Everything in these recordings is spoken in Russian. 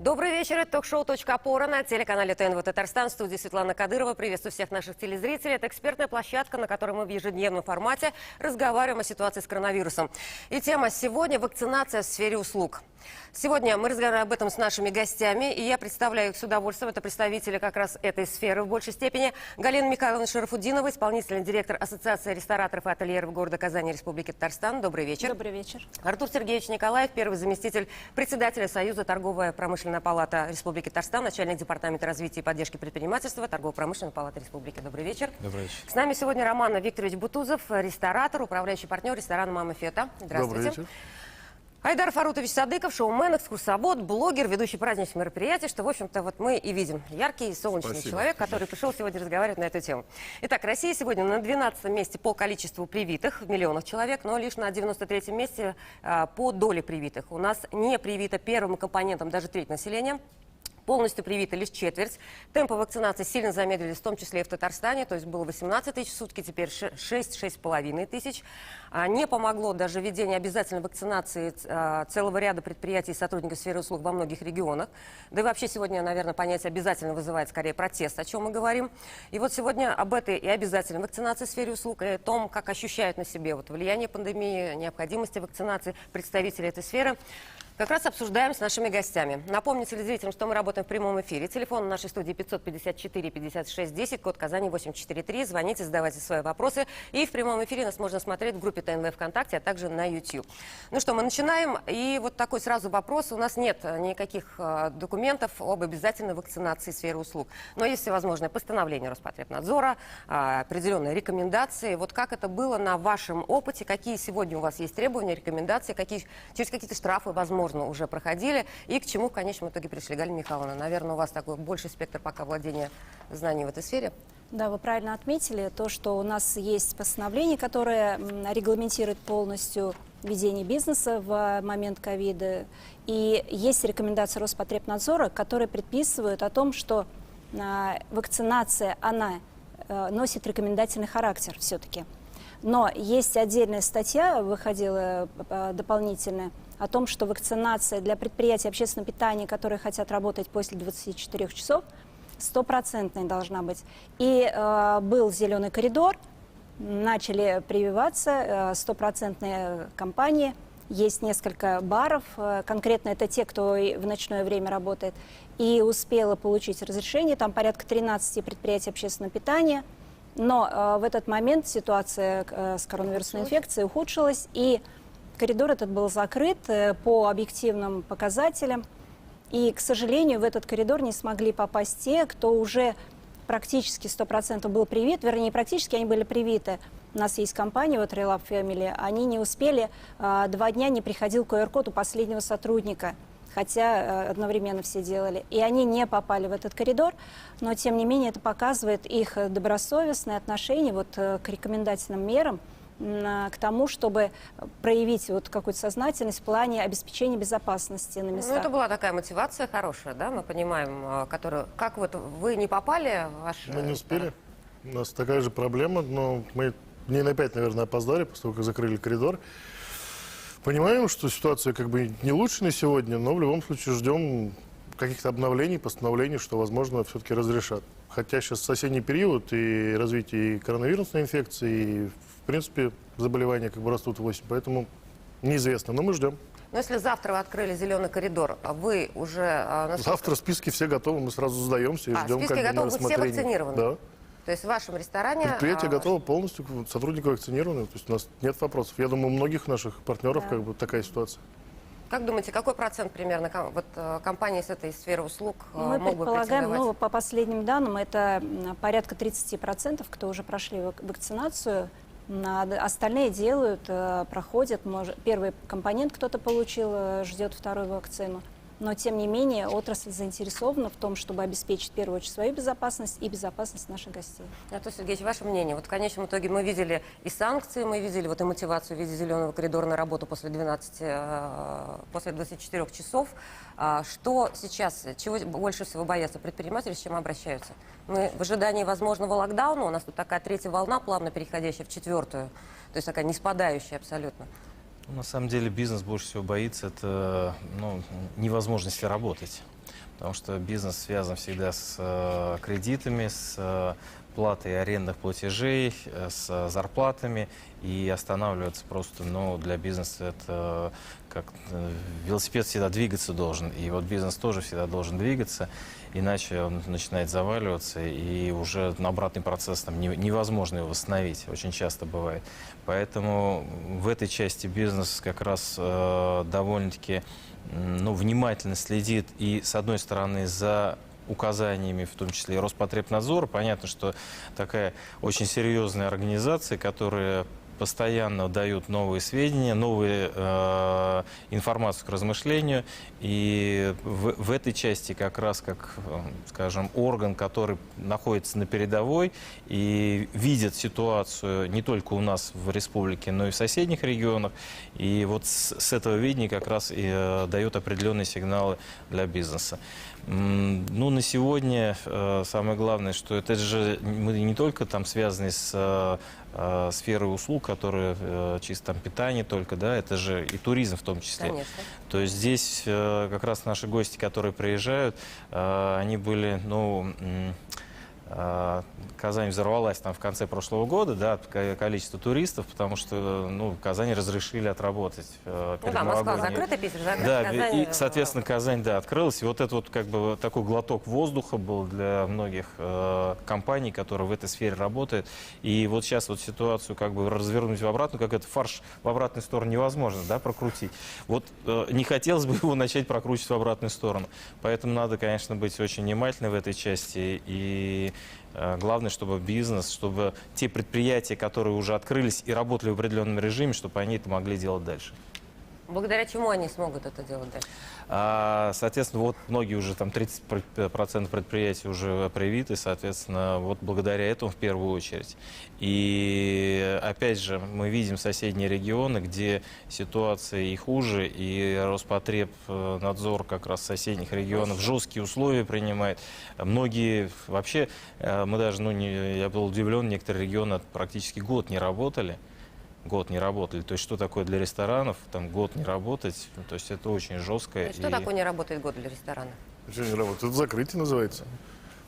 Добрый вечер. Это ток-шоу «Точка опора» на телеканале ТНВ Татарстан. В студии Светлана Кадырова. Приветствую всех наших телезрителей. Это экспертная площадка, на которой мы в ежедневном формате разговариваем о ситуации с коронавирусом. И тема сегодня – вакцинация в сфере услуг. Сегодня мы разговариваем об этом с нашими гостями, и я представляю их с удовольствием. Это представители как раз этой сферы в большей степени. Галина Михайловна Шарафутдинова, исполнительный директор Ассоциации рестораторов и ательеров города Казани, Республики Татарстан. Добрый вечер. Добрый вечер. Артур Сергеевич Николаев, первый заместитель председателя Союза торговая промышленная палата Республики Татарстан, начальник департамента развития и поддержки предпринимательства торгово-промышленной палаты Республики. Добрый вечер. Добрый вечер. С нами сегодня Роман Викторович Бутузов, ресторатор, управляющий партнер ресторана «Мама Фета». Здравствуйте. Добрый вечер. Айдар Фарутович Садыков, шоумен, экскурсовод, блогер, ведущий праздничных мероприятий, что, в общем-то, вот мы и видим. Яркий, солнечный человек, который пришел сегодня разговаривать на эту тему. Итак, Россия сегодня на 12-м месте по количеству привитых в миллионах человек, но лишь на 93-м месте по доле привитых. У нас не привито первым компонентом даже треть населения. Полностью привиты лишь четверть. Темпы вакцинации сильно замедлились, в том числе и в Татарстане. То есть было 18 тысяч в сутки, теперь 6-6,5 тысяч. Не помогло даже введение обязательной вакцинации целого ряда предприятий и сотрудников сферы услуг во многих регионах. Да и вообще сегодня, наверное, понятие «обязательно» вызывает скорее протест, о чем мы говорим. И вот сегодня об этой и обязательной вакцинации в сфере услуг, и о том, как ощущают на себе влияние пандемии, необходимости вакцинации представителей этой сферы, как раз обсуждаем с нашими гостями. Напомню телезрителям, что мы работаем в прямом эфире. Телефон нашей студии 554-56-10, код Казани 843. Звоните, задавайте свои вопросы. И в прямом эфире нас можно смотреть в группе ТНВ ВКонтакте, а также на YouTube. Ну что, мы начинаем. И вот такой сразу вопрос. У нас нет никаких документов об обязательной вакцинации в сфере услуг. Но есть всевозможные постановления Роспотребнадзора, определенные рекомендации. Вот как это было на вашем опыте? Какие сегодня у вас есть требования, рекомендации? Через какие-то штрафы, возможно, уже проходили, и к чему в конечном итоге пришли? Галина Михайловна, наверное, у вас такой больший спектр пока владения знаний в этой сфере. Да, вы правильно отметили то, что у нас есть постановление, которое регламентирует полностью ведение бизнеса в момент ковида, и есть рекомендации Роспотребнадзора, которые предписывают о том, что вакцинация, она носит рекомендательный характер все-таки. Но есть отдельная статья, выходила дополнительная, о том, что вакцинация для предприятий общественного питания, которые хотят работать после 24 часов, 100% должна быть. И был зеленый коридор, начали прививаться 100% компании. Есть несколько баров, конкретно это те, кто в ночное время работает, и успела получить разрешение, там порядка 13 предприятий общественного питания. Но в этот момент ситуация с коронавирусной инфекцией ухудшилась, и коридор этот был закрыт по объективным показателям. И, к сожалению, в этот коридор не смогли попасть те, кто уже практически 100% был привит. Вернее, не практически, они были привиты. У нас есть компания, вот Relab Family, они не успели, 2 дня не приходил QR-код у последнего сотрудника. Хотя одновременно все делали. И они не попали в этот коридор, но, тем не менее, это показывает их добросовестное отношение вот к рекомендательным мерам, к тому, чтобы проявить вот какую-то сознательность в плане обеспечения безопасности на местах. Ну, это была такая мотивация хорошая, да, мы понимаем, которую... Как вот вы не попали? Мы не успели. У нас такая же проблема, но мы дней на 5, наверное, опоздали, после того, как закрыли коридор. Понимаем, что ситуация как бы не лучше на сегодня, но в любом случае ждем каких-то обновлений, постановлений, что, возможно, все-таки разрешат. Хотя сейчас осенний период и развитие и коронавирусной инфекции, и, в принципе, заболевания как бы растут ввысь, поэтому неизвестно, но мы ждем. Но если завтра вы открыли зеленый коридор, вы уже... Завтра списки все готовы, мы сразу сдаемся и ждем списки готовы, вы все вакцинированы? Да. То есть в вашем ресторане... Предприятие готово полностью, сотрудники вакцинированы, то есть у нас нет вопросов. Я думаю, у многих наших партнеров как бы такая ситуация. Как думаете, какой процент примерно компаний с этой сферы услуг мы мог бы предполагаем, претендовать? по последним данным, это порядка 30%, кто уже прошли вакцинацию. Остальные делают, проходят. Первый компонент кто-то получил, ждет вторую вакцину. Но, тем не менее, отрасль заинтересована в том, чтобы обеспечить, в первую очередь, свою безопасность и безопасность наших гостей. Артур Сергеевич, ваше мнение? Вот в конечном итоге мы видели и санкции, мы видели вот и мотивацию в виде зеленого коридора на работу после 24 часов. Что сейчас, чего больше всего боятся предприниматели, с чем обращаются? Мы в ожидании возможного локдауна, у нас тут такая 3-я волна, плавно переходящая в 4-ю, то есть такая не спадающая абсолютно. На самом деле бизнес больше всего боится это невозможности работать. Потому что бизнес связан всегда с кредитами, с платой арендных платежей, с зарплатами. И останавливаться просто, для бизнеса это как велосипед всегда двигаться должен. И вот бизнес тоже всегда должен двигаться, иначе он начинает заваливаться, и уже на обратный процесс там невозможно его восстановить. Очень часто бывает. Поэтому в этой части бизнес как раз довольно-таки внимательно следит и, с одной стороны, за указаниями, в том числе и Роспотребнадзора. Понятно, что такая очень серьезная организация, которая постоянно дают новые сведения, новую информацию к размышлению. И в этой части как раз как, скажем, орган, который находится на передовой и видит ситуацию не только у нас в республике, но и в соседних регионах. И вот с этого видения как раз и дает определенные сигналы для бизнеса. На сегодня самое главное, что это же мы не только там связаны с сферой услуг, которые чисто там питание только, да, это же и туризм в том числе. Конечно. То есть здесь как раз наши гости, которые приезжают, они были, Казань взорвалась там в конце прошлого года, да, от количества туристов, потому что, в Казани разрешили отработать перед Москва новогодней. закрыта, Питер закрыт, Да, Казань, и, соответственно, Казань, да, открылась. И вот это вот как бы такой глоток воздуха был для многих компаний, которые в этой сфере работают. И вот сейчас вот ситуацию как бы развернуть в обратную, как это фарш в обратную сторону невозможно, да, прокрутить. Вот не хотелось бы его начать прокручивать в обратную сторону. Поэтому надо, конечно, быть очень внимательным в этой части. И главное, чтобы бизнес, чтобы те предприятия, которые уже открылись и работали в определенном режиме, чтобы они это могли делать дальше. Благодаря чему они смогут это делать дальше? Соответственно, вот многие уже, там 30% предприятий уже привиты, соответственно, вот благодаря этому в первую очередь. И опять же, мы видим соседние регионы, где ситуация и хуже, и Роспотребнадзор как раз соседних регионов жесткие условия принимает. Многие вообще, мы даже, я был удивлен, некоторые регионы практически год не работали. То есть что такое для ресторанов, там год не работать, то есть это очень жестко. Что такое не работает год для ресторана? Что не работает? Это закрытие называется.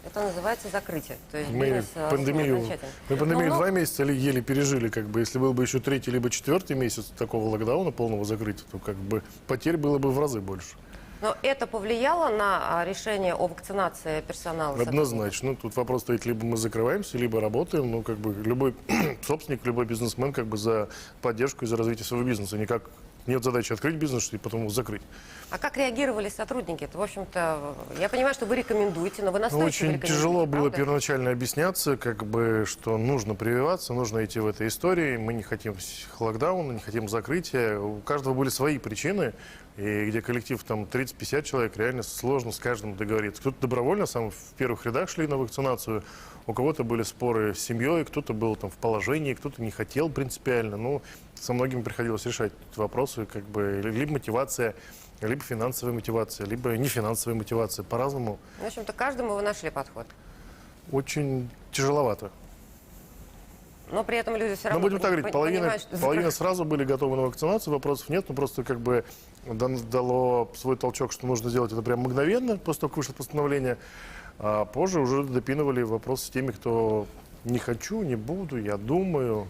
Это называется закрытие. То есть Мы бизнес, пандемию окончательно. 2 месяца еле пережили, как бы, если был бы еще 3-й либо 4-й месяц такого локдауна, полного закрытия, то как бы потерь было бы в разы больше. Но это повлияло на решение о вакцинации персонала? Однозначно. Тут вопрос стоит, либо мы закрываемся, либо работаем. Как бы любой собственник, любой бизнесмен как бы за поддержку и за развитие своего бизнеса. Никак нет задачи открыть бизнес и потом его закрыть. А как реагировали сотрудники? Это, в общем-то, я понимаю, что вы рекомендуете, но вы настойчиво Очень рекомендуете, тяжело было правда? первоначально объясняться, как бы, что нужно прививаться, нужно идти в этой истории. Мы не хотим локдауна, не хотим закрытия. У каждого были свои причины. И где коллектив там 30-50 человек, реально сложно с каждым договориться. Кто-то добровольно сам в первых рядах шли на вакцинацию, у кого-то были споры с семьей, кто-то был там в положении, кто-то не хотел принципиально. Ну, со многими приходилось решать вопросы, как бы, либо мотивация, либо финансовая мотивация, либо нефинансовая мотивация, по-разному. В общем-то, каждому вы нашли подход. Очень тяжеловато. Но при этом люди все Но равно будем так говорить, половина понимают, сразу были готовы на вакцинацию, вопросов нет, но просто как бы дало свой толчок, что нужно делать это прям мгновенно, после того, как вышло постановление, а позже уже допинывали вопрос с теми, кто не хочу, не буду, я думаю,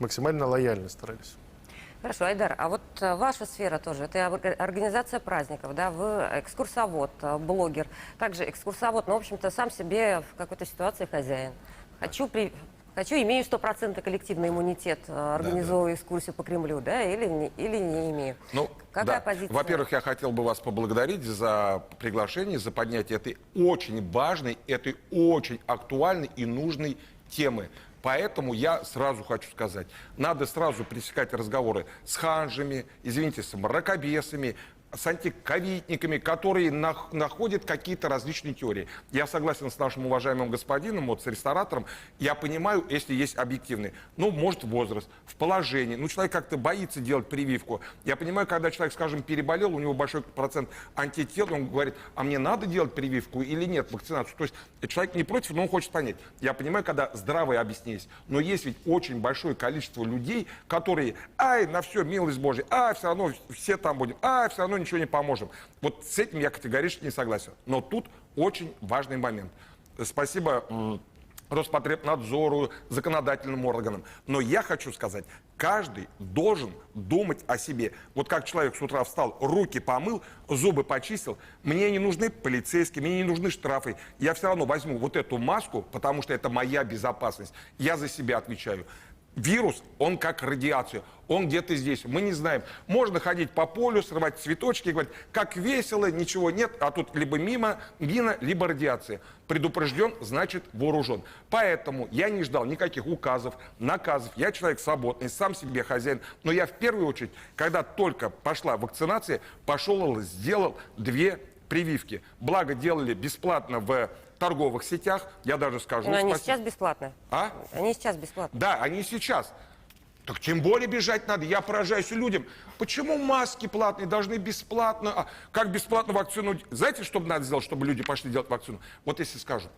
максимально лояльно старались. Хорошо, Айдар, а вот ваша сфера тоже, это организация праздников, да, вы экскурсовод, блогер, также экскурсовод, но, в общем-то, сам себе в какой-то ситуации хозяин. Имею 100% коллективный иммунитет, организовываю экскурсию по Кремлю, да, или не имею? Какая позиция? Во-первых, я хотел бы вас поблагодарить за приглашение, за поднятие этой очень важной, этой очень актуальной и нужной темы. Поэтому я сразу хочу сказать, надо сразу пресекать разговоры с ханжами, извините, с мракобесами. с антиковидниками, которые находят какие-то различные теории. Я согласен с нашим уважаемым господином, вот с ресторатором. Я понимаю, если есть объективные. Ну, может, возраст, в положении. Ну, человек как-то боится делать прививку. Я понимаю, когда человек, скажем, переболел, у него большой процент антител, он говорит, а мне надо делать прививку или нет, вакцинацию. То есть человек не против, но он хочет понять. Я понимаю, когда здравые объяснились. Но есть ведь очень большое количество людей, которые, ай, на все, милость Божья, все равно все там будем, все равно ничего не поможем. Вот с этим я категорически не согласен. Но тут очень важный момент. Спасибо Роспотребнадзору, законодательным органам. Но я хочу сказать, каждый должен думать о себе. Вот как человек с утра встал, руки помыл, зубы почистил, мне не нужны полицейские, мне не нужны штрафы. Я все равно возьму вот эту маску, потому что это моя безопасность. Я за себя отвечаю. Вирус, он как радиация, он где-то здесь, мы не знаем. Можно ходить по полю, срывать цветочки и говорить, как весело, ничего нет, а тут либо мина, либо радиация. Предупрежден, значит вооружен. Поэтому я не ждал никаких указов, наказов. Я человек свободный, сам себе хозяин. Но я в первую очередь, когда только пошла вакцинация, пошел и сделал 2 прививки. Благо делали бесплатно в торговых сетях, я даже скажу. Но они сейчас бесплатно. Они сейчас бесплатно. Да, они сейчас. Так тем более бежать надо. Я поражаюсь людям. Почему маски платные должны бесплатно? Как бесплатно вакцину? Знаете, что надо сделать, чтобы люди пошли делать вакцину? Вот если скажут,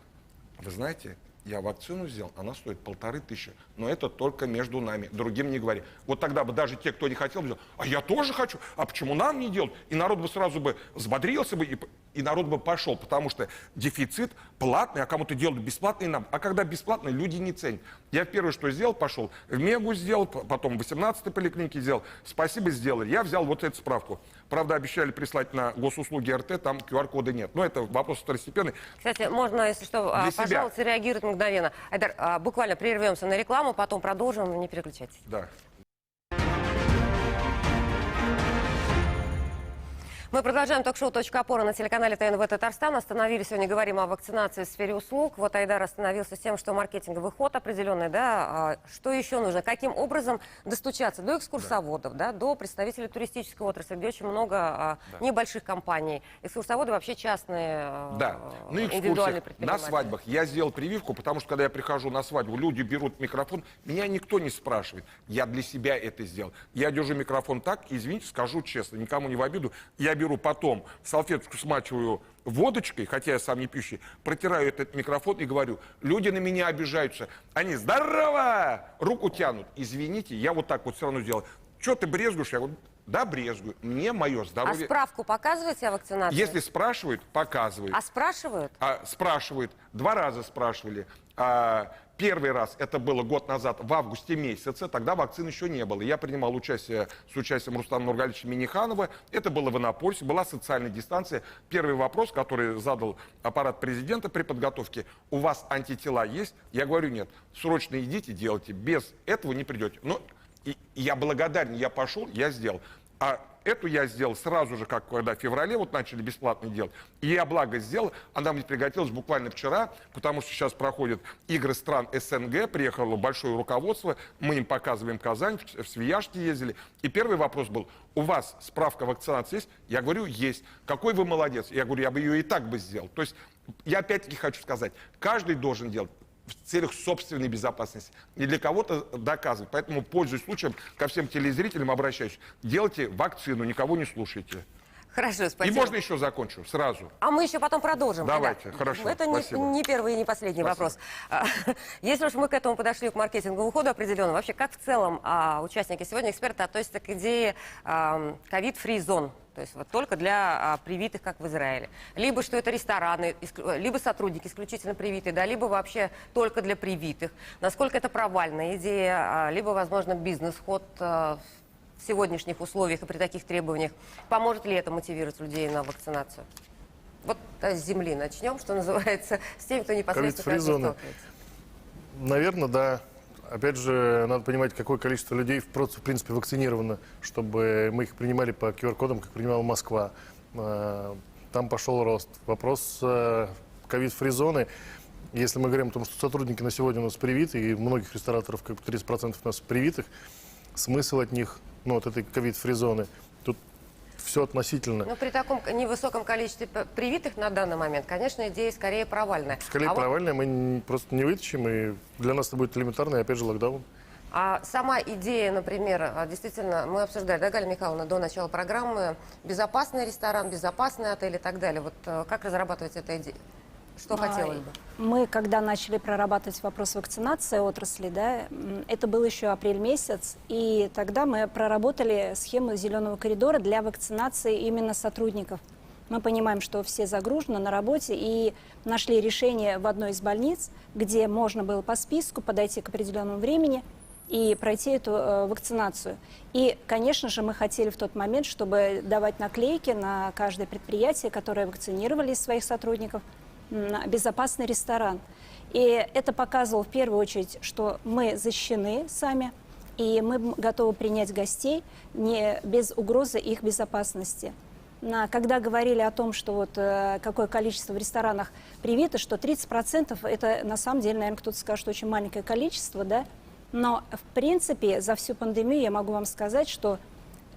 вы знаете, я вакцину сделал, она стоит 1500. Но это только между нами, другим не говори. Вот тогда бы даже те, кто не хотел, бы сказали, а я тоже хочу, а почему нам не делать? И народ бы сразу бы взбодрился бы, и народ бы пошел, потому что дефицит платный, а кому-то делают бесплатный нам. А когда бесплатно, люди не ценят. Я первое, что сделал, пошел в Мегу сделал, потом в 18-й поликлинике сделал. Спасибо, сделали. Я взял вот эту справку. Правда, обещали прислать на госуслуги РТ, там QR-кода нет. Но это вопрос второстепенный. Кстати, можно, если что, пожалуйста, реагировать мгновенно. Айдар, буквально прервемся на рекламу, потом продолжим, не переключайтесь. Да. Мы продолжаем ток-шоу «Точка опоры» на телеканале ТНВ Татарстан. Остановились сегодня, говорим о вакцинации в сфере услуг. Вот Айдар остановился с тем, что маркетинговый ход определенный, да. Что еще нужно? Каким образом достучаться до экскурсоводов, да, до представителей туристической отрасли, где очень много небольших компаний. Экскурсоводы вообще частные, индивидуальные предприниматели. На свадьбах я сделал прививку, потому что когда я прихожу на свадьбу, люди берут микрофон, меня никто не спрашивает. Я для себя это сделал. Я держу микрофон так, извините, скажу честно, никому не в обиду. Я беру потом салфеточку, смачиваю водочкой, хотя я сам не пьющий, протираю этот микрофон и говорю, люди на меня обижаются. Они, здорово! Руку тянут. Извините, я вот так вот все равно сделал. Что ты брезгуешь? Я говорю, да, брезгую. Мне мое здоровье... А справку показываете о вакцинации? Если спрашивают, показывают. А спрашивают? Спрашивают. 2 раза спрашивали. Первый раз, это было год назад, в августе месяце, тогда вакцин еще не было. Я принимал участие с участием Рустама Нургалевича Минниханова. Это было в Иннополисе, была социальная дистанция. Первый вопрос, который задал аппарат президента при подготовке, у вас антитела есть? Я говорю, нет. Срочно идите, делайте. Без этого не придете. Но я благодарен, я пошел, я сделал. А эту я сделал сразу же, как когда в феврале вот начали бесплатно делать. И я, благо, сделал. Она мне пригодилась буквально вчера, потому что сейчас проходят игры стран СНГ. Приехало большое руководство. Мы им показываем Казань, в Свияжске ездили. И первый вопрос был, у вас справка вакцинации есть? Я говорю, есть. Какой вы молодец? Я говорю, я бы ее и так бы сделал. То есть я опять-таки хочу сказать, каждый должен делать в целях собственной безопасности. Не для кого-то доказывать. Поэтому, пользуясь случаем, ко всем телезрителям обращаюсь. Делайте вакцину, никого не слушайте. Хорошо, спасибо. И можно еще закончу сразу? А мы еще потом продолжим. Давайте, хорошо. Это не первый и не последний вопрос. Если уж мы к этому подошли, к маркетинговому ходу определенно, вообще как в целом участники сегодня, эксперты, относятся к идее ковид-фри зон? То есть вот только для привитых, как в Израиле. Либо что это рестораны, либо сотрудники исключительно привитые, да, либо вообще только для привитых. Насколько это провальная идея, либо, возможно, бизнес-ход в сегодняшних условиях и при таких требованиях. Поможет ли это мотивировать людей на вакцинацию? Вот с земли начнем, что называется, с теми, кто непосредственно сталкивается. Наверное, да. Опять же, надо понимать, какое количество людей в принципе вакцинировано, чтобы мы их принимали по QR-кодам, как принимала Москва. Там пошел рост. Вопрос ковид-фри зоны. Если мы говорим о том, что сотрудники на сегодня у нас привиты, и многих рестораторов, как 30% у нас привитых, смысл от них, ну, от этой ковид-фри зоны, тут все относительно. Но при таком невысоком количестве привитых на данный момент, конечно, идея скорее провальная. Скорее провальная, мы просто не вытащим, и для нас это будет элементарный, опять же, локдаун. А сама идея, например, действительно, мы обсуждали, да, Галина Михайловна, до начала программы, безопасный ресторан, безопасный отель и так далее. Вот как разрабатывать эту идею? Что хотелось бы? Мы, когда начали прорабатывать вопрос вакцинации отрасли, да, это был еще апрель месяц, и тогда мы проработали схему зеленого коридора для вакцинации именно сотрудников. Мы понимаем, что все загружены на работе, и нашли решение в одной из больниц, где можно было по списку подойти к определенному времени и пройти эту вакцинацию. И, конечно же, мы хотели в тот момент, чтобы давать наклейки на каждое предприятие, которое вакцинировали своих сотрудников, безопасный ресторан. И это показывало в первую очередь, что мы защищены сами, и мы готовы принять гостей не без угрозы их безопасности. Когда говорили о том, что вот какое количество в ресторанах привито, что 30% это на самом деле, наверное, кто-то скажет, что очень маленькое количество, да? Но в принципе за всю пандемию я могу вам сказать, что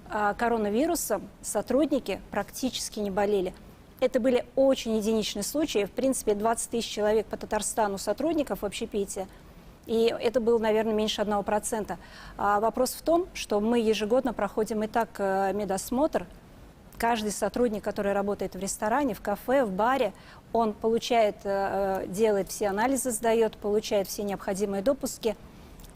коронавирусом сотрудники практически не болели. Это были очень единичные случаи. В принципе, 20 тысяч человек по Татарстану сотрудников в общепите. И это было, наверное, меньше 1%. А вопрос в том, что мы ежегодно проходим и так медосмотр. Каждый сотрудник, который работает в ресторане, в кафе, в баре, он получает, делает все анализы, сдает, получает все необходимые допуски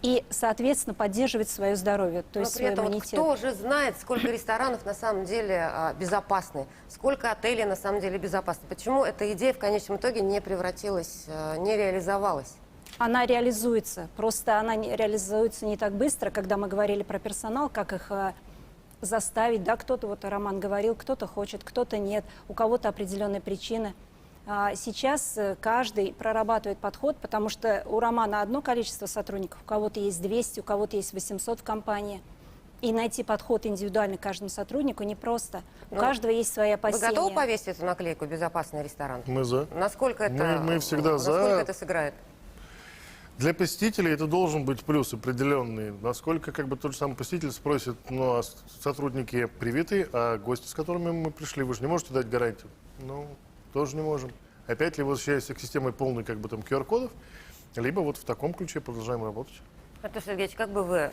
и, соответственно, поддерживает свое здоровье, то есть при этом свой вот иммунитет. кто же знает, сколько ресторанов на самом деле безопасны, сколько отелей на самом деле безопасны? Почему эта идея в конечном итоге не превратилась, не реализовалась? Она реализуется, просто она реализуется не так быстро, когда мы говорили про персонал, как их заставить, да, кто-то, вот Роман говорил, кто-то хочет, кто-то нет, у кого-то определенные причины. Сейчас каждый прорабатывает подход, потому что у Романа одно количество сотрудников, у кого-то есть 200, у кого-то есть 800 в компании. И найти подход индивидуальный каждому сотруднику непросто. У каждого есть свои опасения. Вы готовы повесить эту наклейку «Безопасный ресторан»? Мы за. Насколько это, Мы всегда за. насколько это сыграет? Для посетителей это должен быть плюс определенный. Насколько как бы тот же самый посетитель спросит, ну а сотрудники привиты, а гости, с которыми мы пришли, вы же не можете дать гарантию? Ну, тоже не можем. Опять ли возвращаемся к системе полной как бы там QR-кодов, либо вот в таком ключе продолжаем работать. Артур Сергеевич, как бы вы,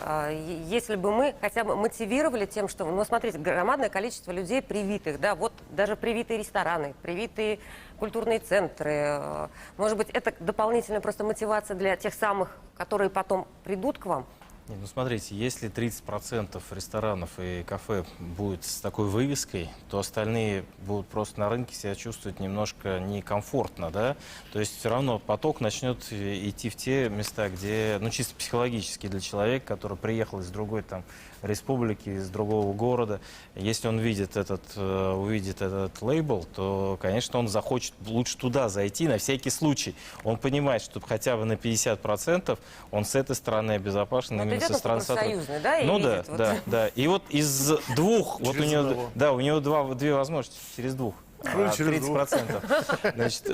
если бы мы хотя бы мотивировали тем, что, ну, смотрите, громадное количество людей привитых, да, вот даже привитые рестораны, привитые культурные центры, может быть, это дополнительная просто мотивация для тех самых, которые потом придут к вам? Не, ну смотрите, если 30% ресторанов и кафе будет с такой вывеской, то остальные будут просто на рынке себя чувствовать немножко некомфортно, да? То есть все равно поток начнет идти в те места, где, ну чисто психологически для человека, который приехал из другой там республики, из другого города, если он увидит этот лейбл, то, конечно, он захочет лучше туда зайти на всякий случай. Он понимает, что хотя бы на 50% он с этой стороны обезопасен, именно со стороны сотрудника. Да, ну и да, видит, вот. да. И вот из двух, вот у него две возможности, через двух. 30%. Значит,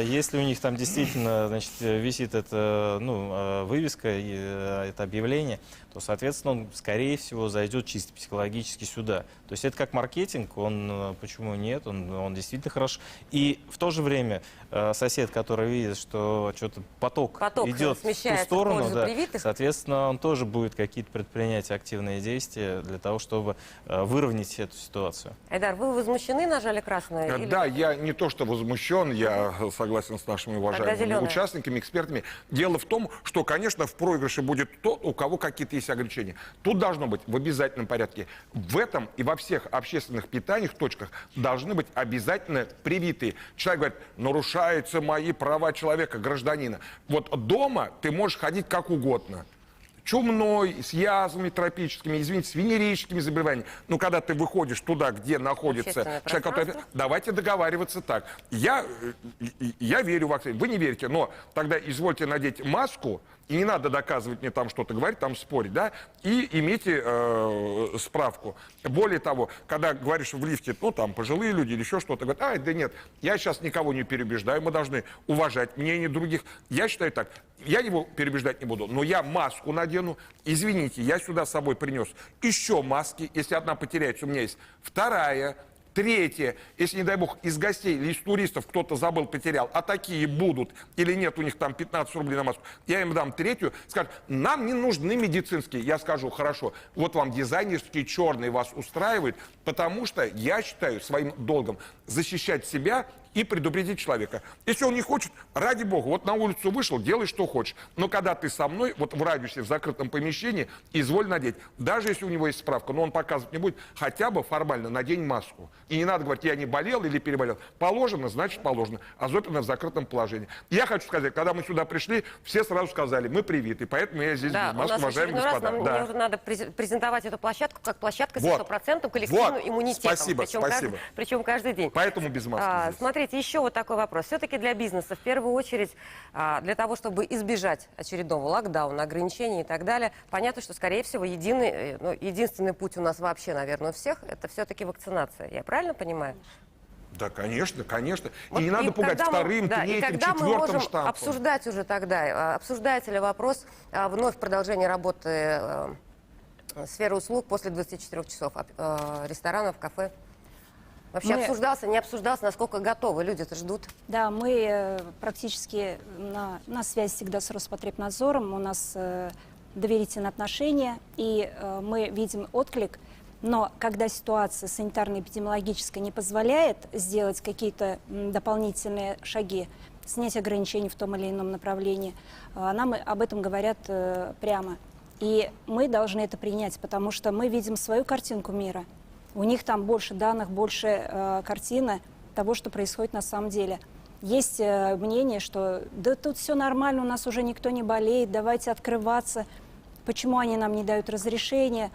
если у них там действительно, значит, висит эта, ну, вывеска, это объявление, то, соответственно, он, скорее всего, зайдет чисто психологически сюда. То есть это как маркетинг, он, почему нет, он действительно хорош. И в то же время сосед, который видит, что что-то поток идет в ту сторону, да, соответственно, он тоже будет какие-то предпринять активные действия для того, чтобы выровнять эту ситуацию. Айдар, вы возмущены, нажали красное? Да, я не то что возмущен, я согласен с нашими уважаемыми участниками, экспертами. Дело в том, что, конечно, в проигрыше будет тот, у кого какие-то есть ограничения. Тут должно быть в обязательном порядке. В этом и во всех общественных питаниях, точках должны быть обязательно привитые. Человек говорит, нарушаются мои права человека, гражданина. Вот дома ты можешь ходить как угодно. Чумной, с язвами тропическими, извините, с венерическими заболеваниями. Но когда ты выходишь туда, где находится человек, который... Давайте договариваться так. Я верю в вакцину, вы не верите, но тогда извольте надеть маску, И не надо доказывать мне там что-то, говорить, там спорить, да, и имейте справку. Более того, когда говоришь в лифте, ну, там, пожилые люди или еще что-то, говорят, да нет, я сейчас никого не переубеждаю, мы должны уважать мнение других. Я считаю так, я его переубеждать не буду, но я маску надену. Извините, я сюда с собой принес еще маски, если одна потеряется, у меня есть вторая, третье, если, не дай бог, из гостей или из туристов кто-то забыл, потерял, а такие будут, или нет у них там 15 рублей на маску, я им дам третью, скажут, нам не нужны медицинские. Я скажу, хорошо, вот вам дизайнерские черные вас устраивают, потому что я считаю своим долгом защищать себя и предупредить человека. Если он не хочет, ради бога, вот на улицу вышел, делай, что хочешь. Но когда ты со мной, вот в радиусе, в закрытом помещении, изволь надеть. Даже если у него есть справка, но он показывать не будет, хотя бы формально надень маску. И не надо говорить, я не болел или переболел. Положено, значит положено. Особенно в закрытом положении. Я хочу сказать, когда мы сюда пришли, все сразу сказали, мы привиты, поэтому я здесь без маски, уважаемые господа. Мне уже надо презентовать эту площадку как площадка с 100% коллективным иммунитетом. Спасибо, спасибо. Причем каждый день. Поэтому без маски здесь. Смотрите, еще вот такой вопрос. Все-таки для бизнеса, в первую очередь, для того, чтобы избежать очередного локдауна, ограничений и так далее, понятно, что, скорее всего, единственный путь у нас вообще, наверное, у всех, это все-таки вакцинация. Я правильно понимаю? Да, конечно, конечно. Вот и не надо пугать вторым, третьим, четвертым штампом. Обсуждать уже тогда, обсуждается ли вопрос вновь продолжения работы сферы услуг после 24 часов, ресторанов, кафе? Вообще обсуждался, не обсуждался, насколько готовы, люди-то ждут. Да, мы практически на связи всегда с Роспотребнадзором, у нас доверительные отношения, и мы видим отклик. Но когда ситуация санитарно-эпидемиологическая не позволяет сделать какие-то дополнительные шаги, снять ограничения в том или ином направлении, нам об этом говорят прямо. И мы должны это принять, потому что мы видим свою картинку мира. У них там больше данных, больше картины того, что происходит на самом деле. Есть мнение, что да тут все нормально, у нас уже никто не болеет, давайте открываться. Почему они нам не дают разрешения?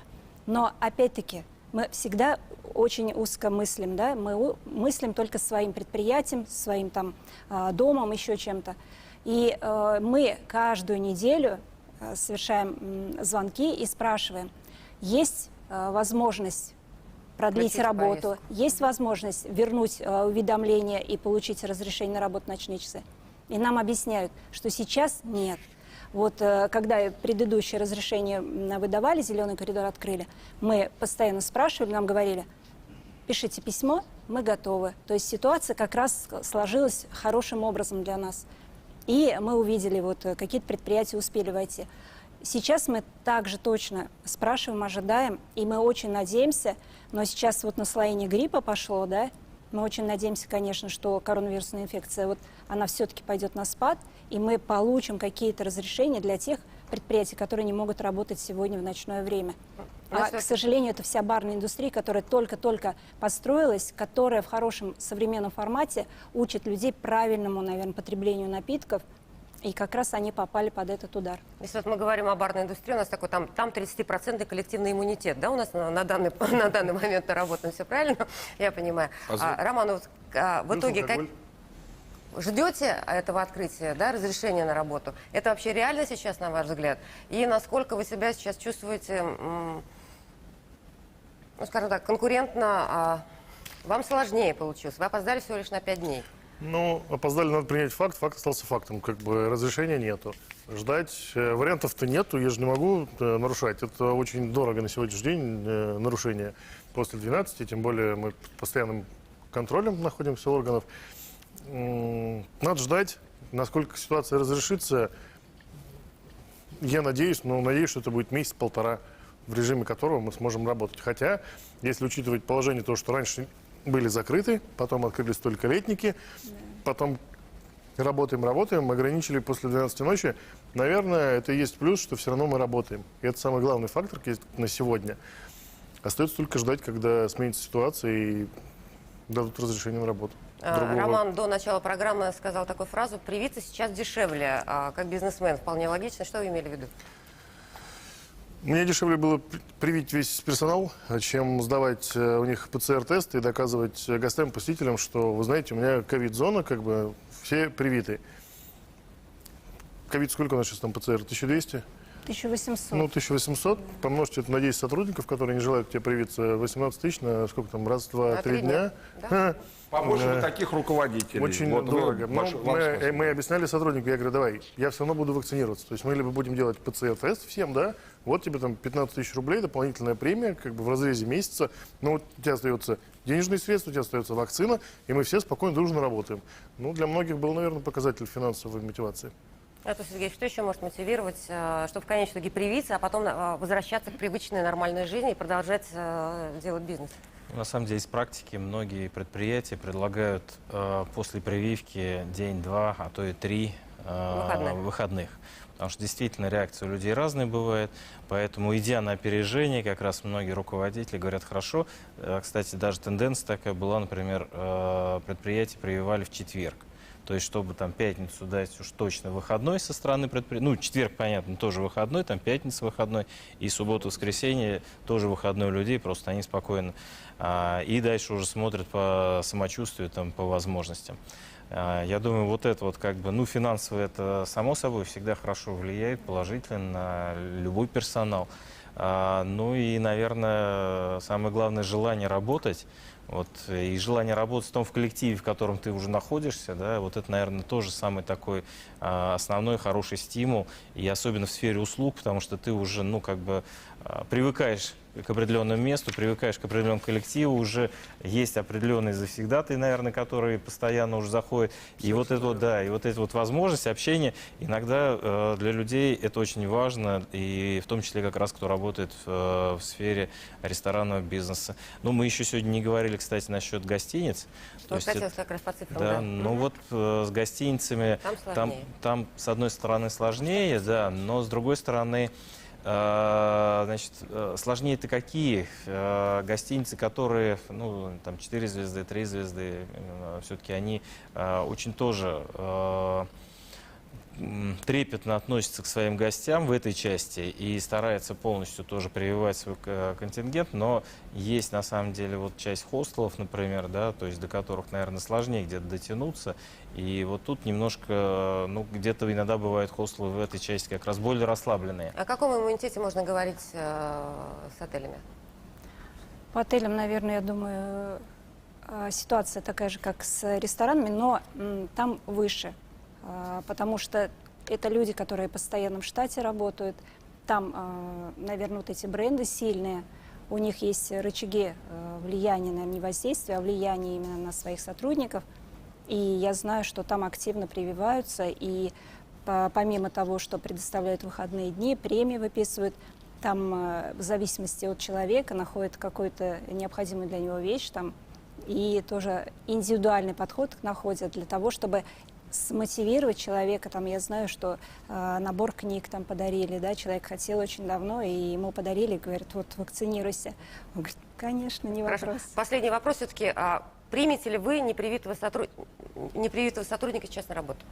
Но опять-таки мы всегда очень узко мыслим, да? Мы мыслим только своим предприятием, своим там домом, еще чем-то. И мы каждую неделю совершаем звонки и спрашиваем, есть возможность продлить работу, поездку. Есть возможность вернуть уведомление и получить разрешение на работу в ночные часы. И нам объясняют, что сейчас нет. Вот когда предыдущее разрешение выдавали, зеленый коридор открыли, мы постоянно спрашивали, нам говорили, пишите письмо, мы готовы. То есть ситуация как раз сложилась хорошим образом для нас. И мы увидели, вот какие-то предприятия успели войти. Сейчас мы также точно спрашиваем, ожидаем, и мы очень надеемся, но сейчас вот наслоение гриппа пошло, да, мы очень надеемся, конечно, что коронавирусная инфекция, вот она все-таки пойдет на спад, и мы получим какие-то разрешения для тех предприятий, которые не могут работать сегодня в ночное время. К сожалению, это вся барная индустрия, которая только-только построилась, которая в хорошем современном формате учит людей правильному, наверное, потреблению напитков, и как раз они попали под этот удар. Если вот мы говорим о барной индустрии, у нас такой там 30% коллективный иммунитет, да, у нас на данный момент наработан, все правильно, я понимаю. Роман, вот, в итоге ждете этого открытия, да, разрешения на работу? Это вообще реально сейчас, на ваш взгляд? И насколько вы себя сейчас чувствуете, ну, скажем так, конкурентно, вам сложнее получилось, вы опоздали всего лишь на 5 дней. Ну, опоздали, надо принять факт. Факт остался фактом. Как бы разрешения нету. Ждать вариантов-то нету. Я же не могу нарушать. Это очень дорого на сегодняшний день нарушение после 12. Тем более мы под постоянным контролем находимся органов. Надо ждать, насколько ситуация разрешится. Я надеюсь, что это будет месяц-полтора, в режиме которого мы сможем работать. Хотя, если учитывать положение того, что раньше были закрыты, потом открылись только летники, потом работаем, ограничили после 12 ночи. Наверное, это и есть плюс, что все равно мы работаем. И это самый главный фактор на сегодня. Остается только ждать, когда сменится ситуация и дадут разрешение на работу. Роман до начала программы сказал такую фразу: «Привиться сейчас дешевле». Как бизнесмен вполне логично. Что вы имели в виду? Мне дешевле было привить весь персонал, чем сдавать у них ПЦР-тесты и доказывать гостям, посетителям, что, вы знаете, у меня ковид-зона, как бы все привиты. ковид сколько у нас сейчас там ПЦР? 1200? 1800. Ну, 1800. Помножьте это на 10 сотрудников, которые не желают тебе привиться. 18 тысяч на сколько там? Раз, два, На 3 3 дня. дня. Да. Побольше бы таких руководителей. Очень Вот вы, дорого. ваш- Ну, ваш смысл. мы объясняли сотруднику, я говорю, давай, я все равно буду вакцинироваться. То есть мы либо будем делать ПЦР-тест всем, да, вот тебе там 15 тысяч рублей, дополнительная премия, как бы в разрезе месяца. Но вот у тебя остается денежные средства, у тебя остается вакцина, и мы все спокойно, дружно работаем. Ну, для многих был, наверное, показатель финансовой мотивации. Артур Сергеевич, что еще может мотивировать, чтобы в конечном итоге привиться, а потом возвращаться к привычной нормальной жизни и продолжать делать бизнес? На самом деле, из практики многие предприятия предлагают после прививки день-два, а то и 3 выходных. Потому что действительно реакция у людей разная бывает. Поэтому, идя на опережение, как раз многие руководители говорят, хорошо. Кстати, даже тенденция такая была, например, предприятия прививали в четверг. То есть, чтобы там пятницу дать уж точно выходной со стороны предприятия. Ну, четверг, понятно, тоже выходной, там пятница выходной. И суббота, воскресенье тоже выходной у людей, просто они спокойно. И дальше уже смотрят по самочувствию, там, по возможностям. Я думаю, вот это вот как бы, ну, финансово это само собой всегда хорошо влияет положительно на любой персонал. Ну и, наверное, самое главное желание работать. Вот, и желание работать в том в коллективе, в котором ты уже находишься, да, вот это, наверное, тоже самый такой основной хороший стимул, и особенно в сфере услуг, потому что ты уже, ну, как бы привыкаешь к определенному месту, привыкаешь к определенному коллективу, уже есть определенные завсегдатые, наверное, которые постоянно уже заходят. И вот это вот, да, и вот эта вот возможность общения, иногда для людей это очень важно, и в том числе как раз, кто работает в сфере ресторанного бизнеса. Ну, мы еще сегодня не говорили, кстати, насчет гостиниц. Ну, кстати, как раз по цифрам, да, да. ну вот с гостиницами Там сложнее. там, с одной стороны, сложнее, да, но с другой стороны, значит, сложнее-то какие? Гостиницы, которые, ну, там, 4 звезды, 3 звезды, все-таки они очень тоже трепетно относятся к своим гостям в этой части и стараются полностью тоже прививать свой контингент, но есть на самом деле вот часть хостелов, например, да, то есть до которых, наверное, сложнее где-то дотянуться, и вот тут немножко, ну, где-то иногда бывают хостелы в этой части как раз более расслабленные. О каком иммунитете можно говорить с отелями? По отелям, наверное, я думаю, ситуация такая же, как с ресторанами, но там выше. Потому что это люди, которые в постоянном штате работают. Там, наверное, вот эти бренды сильные, у них есть рычаги влияния, наверное, не воздействия, а влияния именно на своих сотрудников. И я знаю, что там активно прививаются, и помимо того, что предоставляют выходные дни, премии выписывают, там в зависимости от человека находят какую-то необходимую для него вещь, там, и тоже индивидуальный подход находят для того, чтобы смотивировать человека. Там, я знаю, что набор книг там подарили, да, человек хотел очень давно, и ему подарили, говорят, вот вакцинируйся. Он говорит, конечно, не вопрос. Хорошо. Последний вопрос все-таки. Примете ли вы непривитого сотрудника сейчас на работу?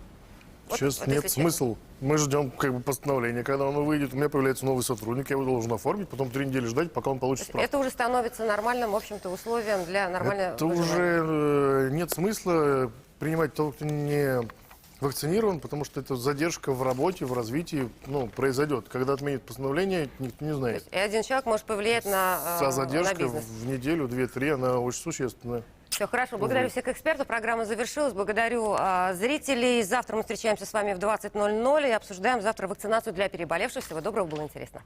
Сейчас вот нет если честно. смысла. Мы ждем как бы постановления. Когда оно выйдет, у меня появляется новый сотрудник, я его должен оформить, потом 3 недели ждать, пока он получит справку. Это уже становится нормальным, в общем-то, условием для нормального Это выживания. уже нет смысла принимать того, кто не вакцинирован, потому что это задержка в работе, в развитии, ну, произойдет. Когда отменят постановление, никто не То знает. есть и один человек может повлиять на Задержка бизнес. в неделю, 2-3, она очень существенная. Все, хорошо. Благодарю всех экспертов. Программа завершилась. Благодарю зрителей. Завтра мы встречаемся с вами в 20:00 и обсуждаем завтра вакцинацию для переболевших. Всего доброго, было интересно.